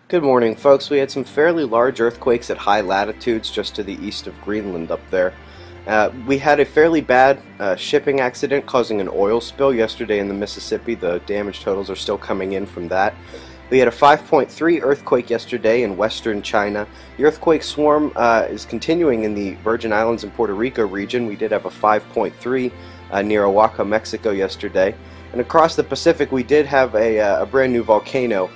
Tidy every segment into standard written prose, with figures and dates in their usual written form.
Good morning, folks. We had some fairly large earthquakes at high latitudes just to the east of Greenland up there. We had a fairly bad shipping accident causing an oil spill yesterday in the Mississippi. The damage totals are still coming in from that. We had a 5.3 earthquake yesterday in western China. The earthquake swarm is continuing in the Virgin Islands and Puerto Rico region. We did have a 5.3 near Oaxaca, Mexico yesterday. And across the Pacific we did have a brand new volcano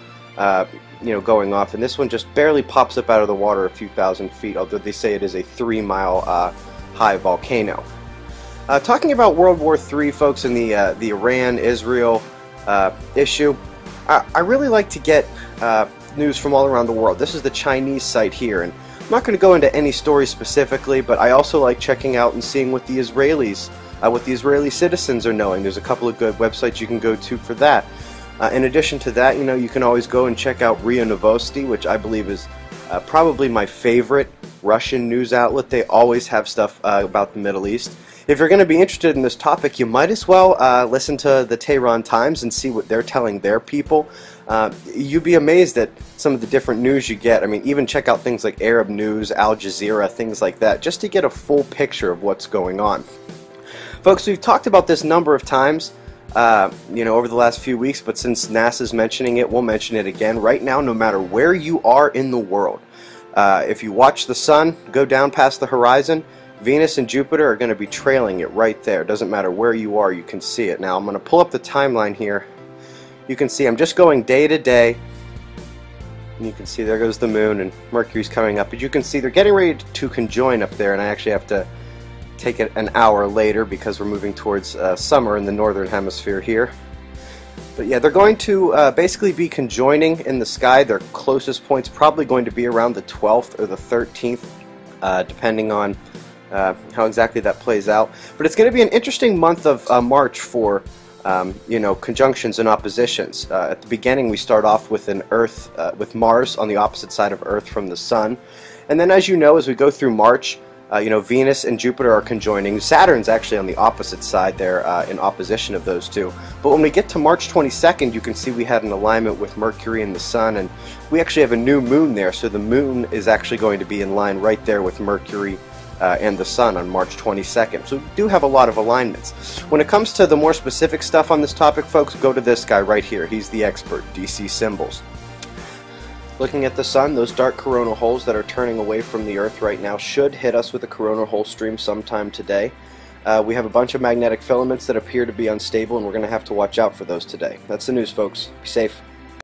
going off, and this one just barely pops up out of the water a few thousand feet, although they say it is a 3-mile high volcano. Talking about World War III, folks, and the Iran-Israel issue, I really like to get news from all around the world. This is the Chinese site here, and I'm not going to go into any story specifically, but I also like checking out and seeing what the Israelis, what the Israeli citizens are knowing. There's a couple of good websites you can go to for that. In addition to that, you can always go and check out RIA Novosti, which I believe is probably my favorite Russian news outlet. They always have stuff about the Middle East. If you're going to be interested in this topic, you might as well listen to the Tehran Times and see what they're telling their people. You'd be amazed at some of the different news you get. I mean, even check out things like Arab News, Al Jazeera, things like that, just to get a full picture of what's going on. Folks, we've talked about this a number of times over the last few weeks, but since NASA's mentioning it, we'll mention it again. Right now, no matter where you are in the world, if you watch the sun go down past the horizon, Venus and Jupiter are going to be trailing it right there. It doesn't matter where you are, you can see it. Now, I'm going to pull up the timeline here. You can see I'm just going day to day, and you can see there goes the moon, and Mercury's coming up. But you can see they're getting ready to conjoin up there, and I actually have to take it an hour later because we're moving towards summer in the northern hemisphere here. But yeah, they're going to basically be conjoining in the sky. Their closest point's probably going to be around the 12th or the 13th, depending on how exactly that plays out. But it's going to be an interesting month of March for conjunctions and oppositions. At the beginning, we start off with with Mars on the opposite side of Earth from the Sun, and then as we go through March, Venus and Jupiter are conjoining. Saturn's actually on the opposite side there in opposition of those two. But when we get to March 22nd, you can see we had an alignment with Mercury and the Sun, and we actually have a new moon there, so the moon is actually going to be in line right there with Mercury and the Sun on March 22nd. So we do have a lot of alignments. When it comes to the more specific stuff on this topic, folks, go to this guy right here. He's the expert, DC Symbols. Looking at the Sun, those dark coronal holes that are turning away from the Earth right now should hit us with a coronal hole stream sometime today. We have a bunch of magnetic filaments that appear to be unstable, and we're going to have to watch out for those today. That's the news, folks. Be safe.